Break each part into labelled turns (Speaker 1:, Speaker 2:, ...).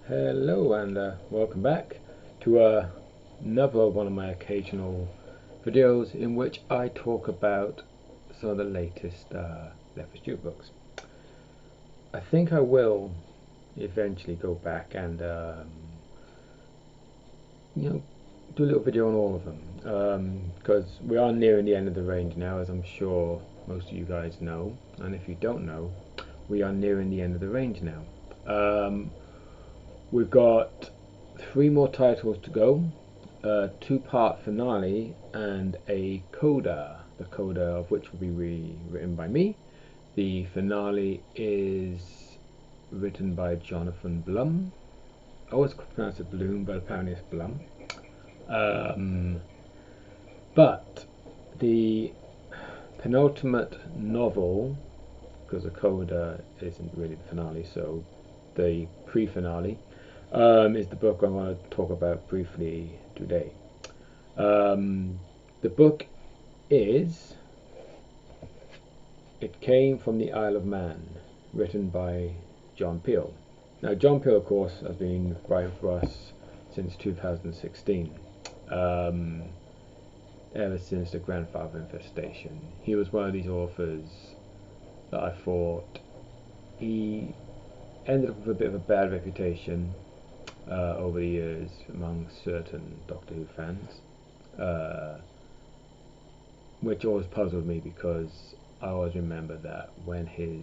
Speaker 1: Hello and welcome back to another one of my occasional videos in which I talk about some of the latest Lethbridge-Stewart books. I think I will eventually go back and do a little video on all of them because we are nearing the end of the range now, as I'm sure most of you guys know, and if you don't know, we are nearing the end of the range now. We've got 3 more titles to go, a 2-part finale and a coda, the coda of which will be written by me. The finale is written by Jonathan Blum. I always pronounce it Bloom, but apparently it's Blum. But the penultimate novel, because the coda isn't really the finale, so the pre-finale is the book I want to talk about briefly today. The book is It Came from the Isle of Man, written by John Peel. Now, John Peel, of course, has been writing for us since 2016, ever since The Grandfather Infestation. He was one of these authors that I thought he ended up with a bit of a bad reputation over the years among certain Doctor Who fans, which always puzzled me because I always remember that when his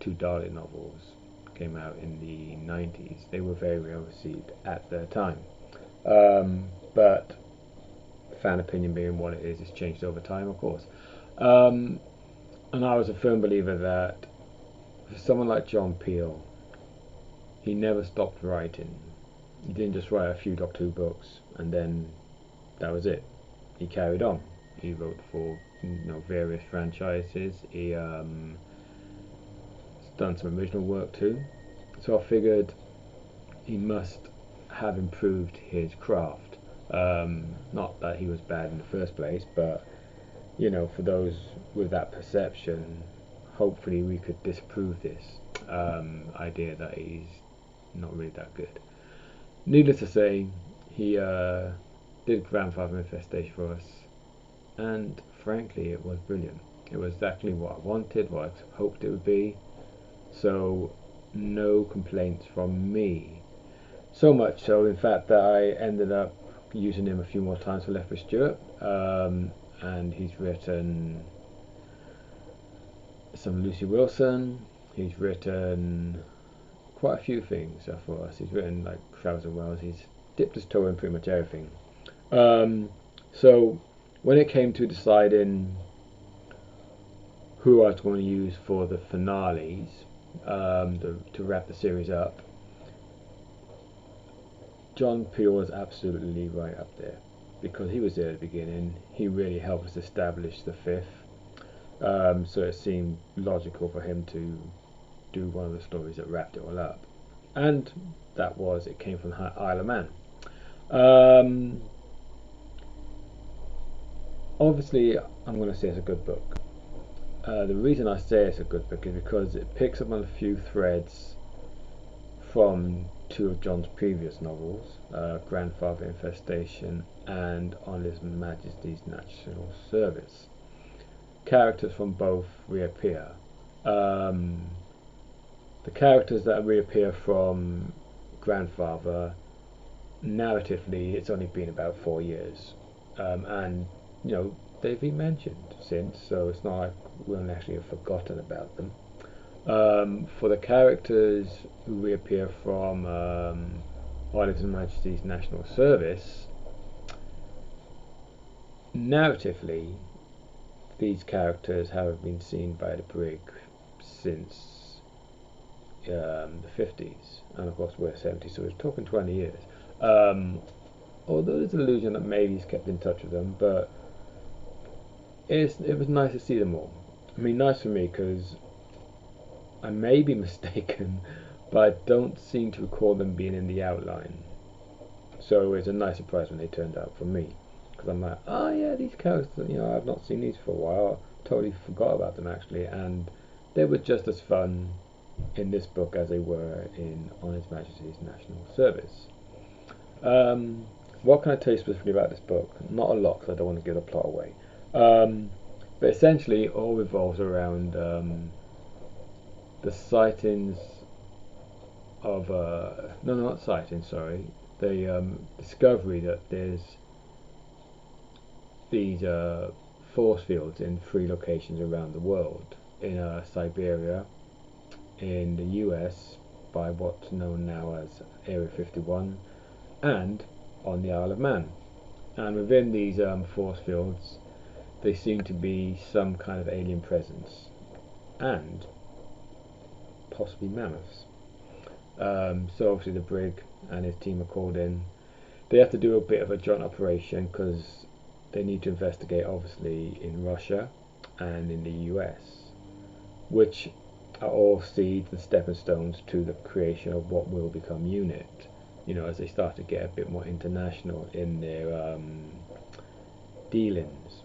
Speaker 1: 2 Dalek novels came out in the 90s, they were very well received at the time. But fan opinion being what it is, it's changed over time, of course. And I was a firm believer that for someone like John Peel, he never stopped writing. He didn't just write a few Doctor Who books and then that was it. He carried on. He wrote for various franchises. He done some original work too. So I figured he must have improved his craft. Not that he was bad in the first place, but for those with that perception, hopefully we could disprove this idea that he's not really that good. Needless to say, he did Grandfather Infestation for us, and frankly it was brilliant. It was exactly what I wanted, what I hoped it would be, so no complaints from me. So much so, in fact, that I ended up using him a few more times for Lethbridge-Stewart, and he's written some Lucy Wilson, he's written quite a few things for us. He's written like Travels in Wales. He's dipped his toe in pretty much everything. So when it came to deciding who I was going to use for the finales, to wrap the series up, John Peel was absolutely right up there because he was there at the beginning. He really helped us establish the 5th, so it seemed logical for him to do one of the stories that wrapped it all up, and that was It Came from the Isle of Man. Obviously I'm going to say it's a good book. The reason I say it's a good book is because it picks up on a few threads from 2 of John's previous novels, Grandfather Infestation and On His Majesty's National Service. Characters from both reappear. The characters that reappear from Grandfather, narratively, it's only been about 4 years, and they've been mentioned since, so it's not like we'll actually have forgotten about them. For the characters who reappear from On His Majesty's National Service, narratively, these characters haven't been seen by the Brig since the 50s, and of course we're 70s, so we're talking 20 years. Although there's an illusion that maybe he's kept in touch with them, but it was nice to see them all. I mean, nice for me because I may be mistaken, but I don't seem to recall them being in the outline. So it was a nice surprise when they turned out for me, because I'm like, oh yeah, these characters, I've not seen these for a while. I totally forgot about them actually, and they were just as fun in this book as they were in On His Majesty's National Service. Um, what can I tell you specifically about this book? Not a lot, because I don't want to give the plot away. But essentially, it all revolves around the sightings of no, not sightings. Sorry, the discovery that there's these force fields in 3 locations around the world, in Siberia, in the US by what's known now as Area 51, and on the Isle of Man. And within these force fields, there seem to be some kind of alien presence, and possibly mammoths. So obviously the Brig and his team are called in. They have to do a bit of a joint operation because they need to investigate, obviously, in Russia and in the US, which are all seeds and stepping stones to the creation of what will become UNIT. You know, as they start to get a bit more international in their dealings,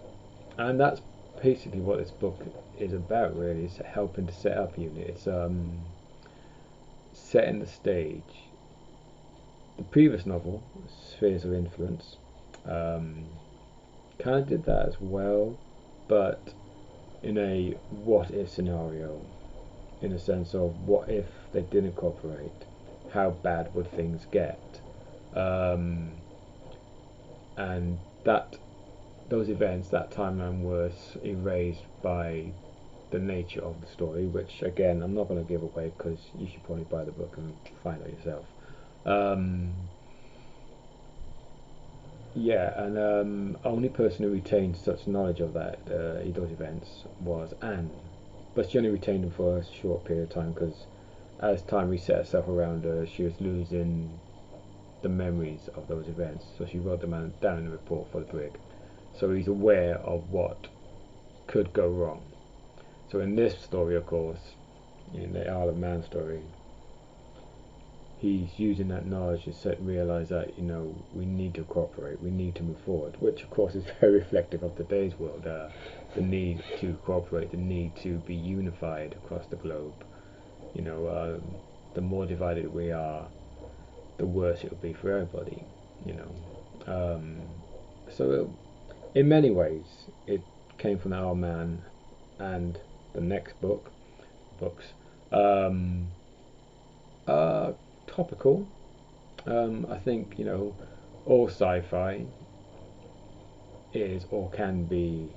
Speaker 1: and that's basically what this book is about. Really, it's helping to set up UNIT. It's setting the stage. The previous novel, Spheres of Influence, kind of did that as well, but in a what-if scenario, in a sense of what if they didn't cooperate, how bad would things get, and those events, that timeline was erased by the nature of the story, which again I'm not going to give away because you should probably buy the book and find out yourself. Yeah, and only person who retained such knowledge of those events was Anne, but she only retained them for a short period of time because as time reset itself around her, she was losing the memories of those events. So she wrote them down in the report for the Brig. So he's aware of what could go wrong. So in this story, of course, in the Isle of Man story, he's using that knowledge to realise that, you know, we need to cooperate, we need to move forward, which of course is very reflective of today's world. The need to cooperate, the need to be unified across the globe. You know, the more divided we are, the worse it will be for everybody. You know, so in many ways, it came from Our Man and the next books. Um, Topical. I think, you know, all sci-fi is or can be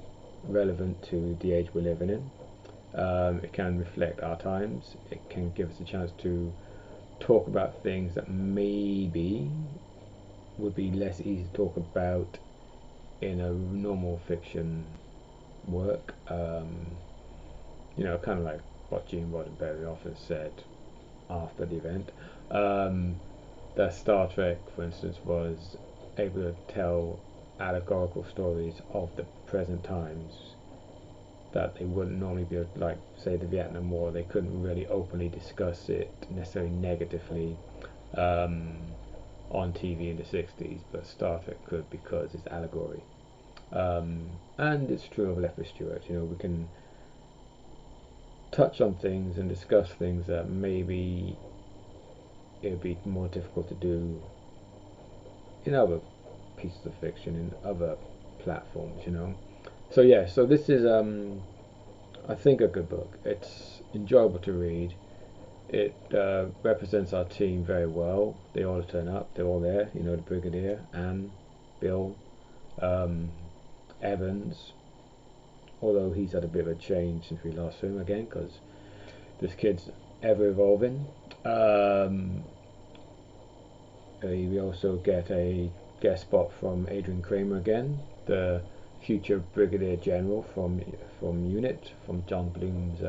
Speaker 1: relevant to the age we're living in. It can reflect our times. It can give us a chance to talk about things that maybe would be less easy to talk about in a normal fiction work. You know, kind of like what Gene Roddenberry often said after the event. That Star Trek, for instance, was able to tell allegorical stories of the present times that they wouldn't normally be able, like say the Vietnam War. They couldn't really openly discuss it necessarily negatively on TV in the 60s, but Star Trek could because it's allegory. And it's true of Lethbridge-Stewart. You know, we can touch on things and discuss things that maybe it would be more difficult to do in other pieces of fiction, in other platforms, you know. So yeah, so this is I think a good book. It's enjoyable to read. It represents our team very well. They all turn up, they're all there, you know, the Brigadier, Anne, Bill, Evans, although he's had a bit of a change since we last saw him again, because this kid's ever evolving. We also get a guest spot from Adrian Kramer again, the future Brigadier General from UNIT, from John Bloom's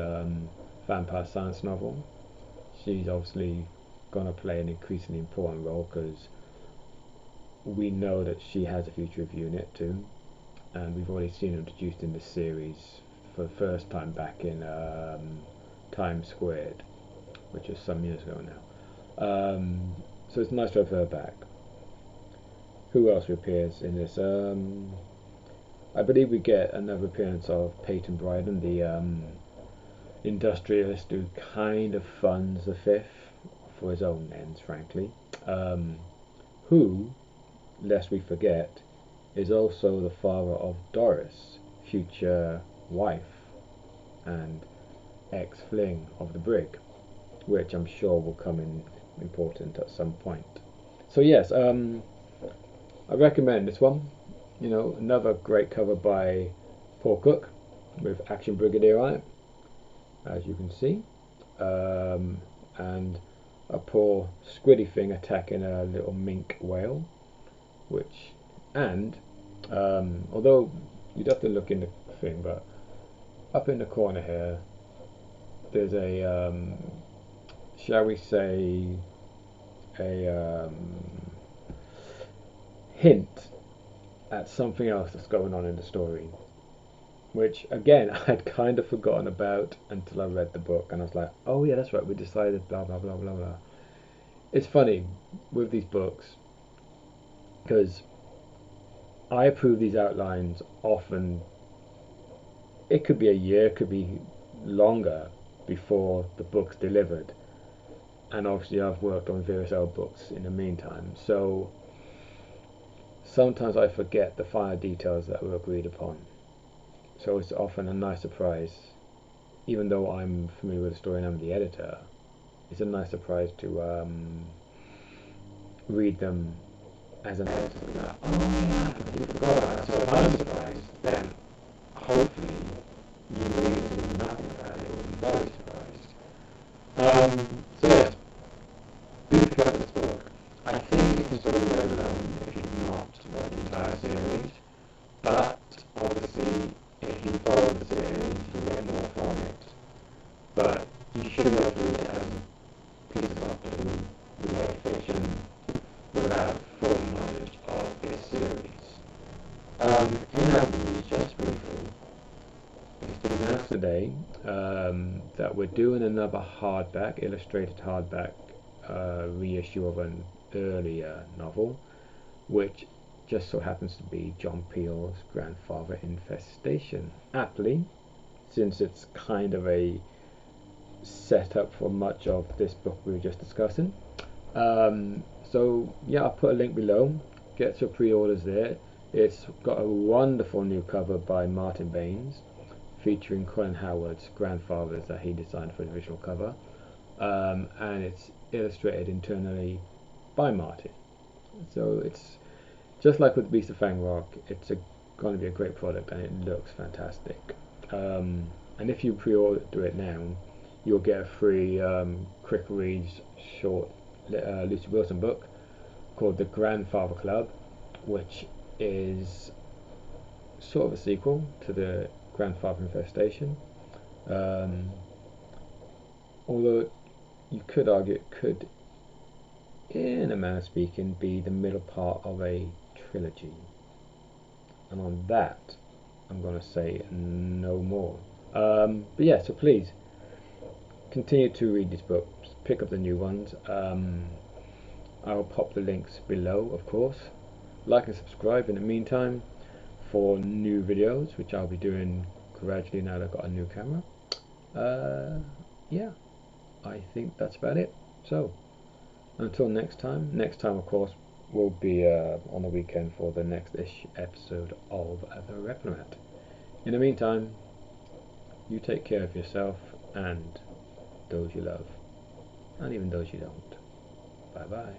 Speaker 1: vampire science novel. She's obviously going to play an increasingly important role because we know that she has a future of UNIT too, and we've already seen her introduced in this series for the first time back in Times Squared, which is some years ago now. So it's nice to have her back. Who else appears in this? I believe we get another appearance of Peyton Bryden, the industrialist who kind of funds the fifth for his own ends, frankly. Who, lest we forget, is also the father of Doris, future wife and ex-fling of the Brig, which I'm sure will come in important at some point. So yes, I recommend this one. Another great cover by Paul Cook with Action Brigadier on it, as you can see, and a poor squiddy thing attacking a little mink whale, and although you'd have to look in the thing, but up in the corner here, there's a, shall we say, a hint at something else that's going on in the story, which again I'd kind of forgotten about until I read the book, and I was like, oh yeah, that's right, we decided blah blah blah blah blah. It's funny with these books because I approve these outlines often. It could be a year, it could be longer before the book's delivered, and obviously I've worked on various other books in the meantime, so sometimes I forget the finer details that were agreed upon. So it's often a nice surprise, even though I'm familiar with the story and I'm the editor. It's a nice surprise to read them as an editor. Like, oh yeah, I completely forgot about that. So if I'm surprised, then hopefully you read it with nothing about it. You'll be very surprised. So yes, do pick up this book. I think you can sort of read alone if you've not read the entire series, but obviously if you follow the series you get more from it. But you should be able to read it as pieces of related fiction without full knowledge of this series. In other news, just briefly, it's been announced today that we're doing another hardback, illustrated hardback reissue of an earlier novel, which just so happens to be John Peel's Grandfather Infestation. Aptly, since it's kind of a setup for much of this book we were just discussing. So yeah, I'll put a link below. Get your pre-orders there. It's got a wonderful new cover by Martin Baines, featuring Colin Howard's grandfathers that he designed for the original cover, and it's illustrated internally by Martin. So it's just like with Beast of Fang Rock, it's going to be a great product, and it looks fantastic. And if you pre-order it now, you'll get a free quick reads short Lucy Wilson book called The Grandfather Club, which is sort of a sequel to the Grandfather Infestation. Although you could argue it could, in a manner of speaking, be the middle part of a trilogy. And on that, I'm going to say no more. But yeah, so please continue to read these books, pick up the new ones. I'll pop the links below, of course. Like and subscribe in the meantime for new videos, which I'll be doing gradually now that I've got a new camera. Yeah, I think that's about it. So until next time of course will be on the weekend for the next-ish episode of The Replomat. In the meantime, you take care of yourself and those you love, and even those you don't. Bye bye.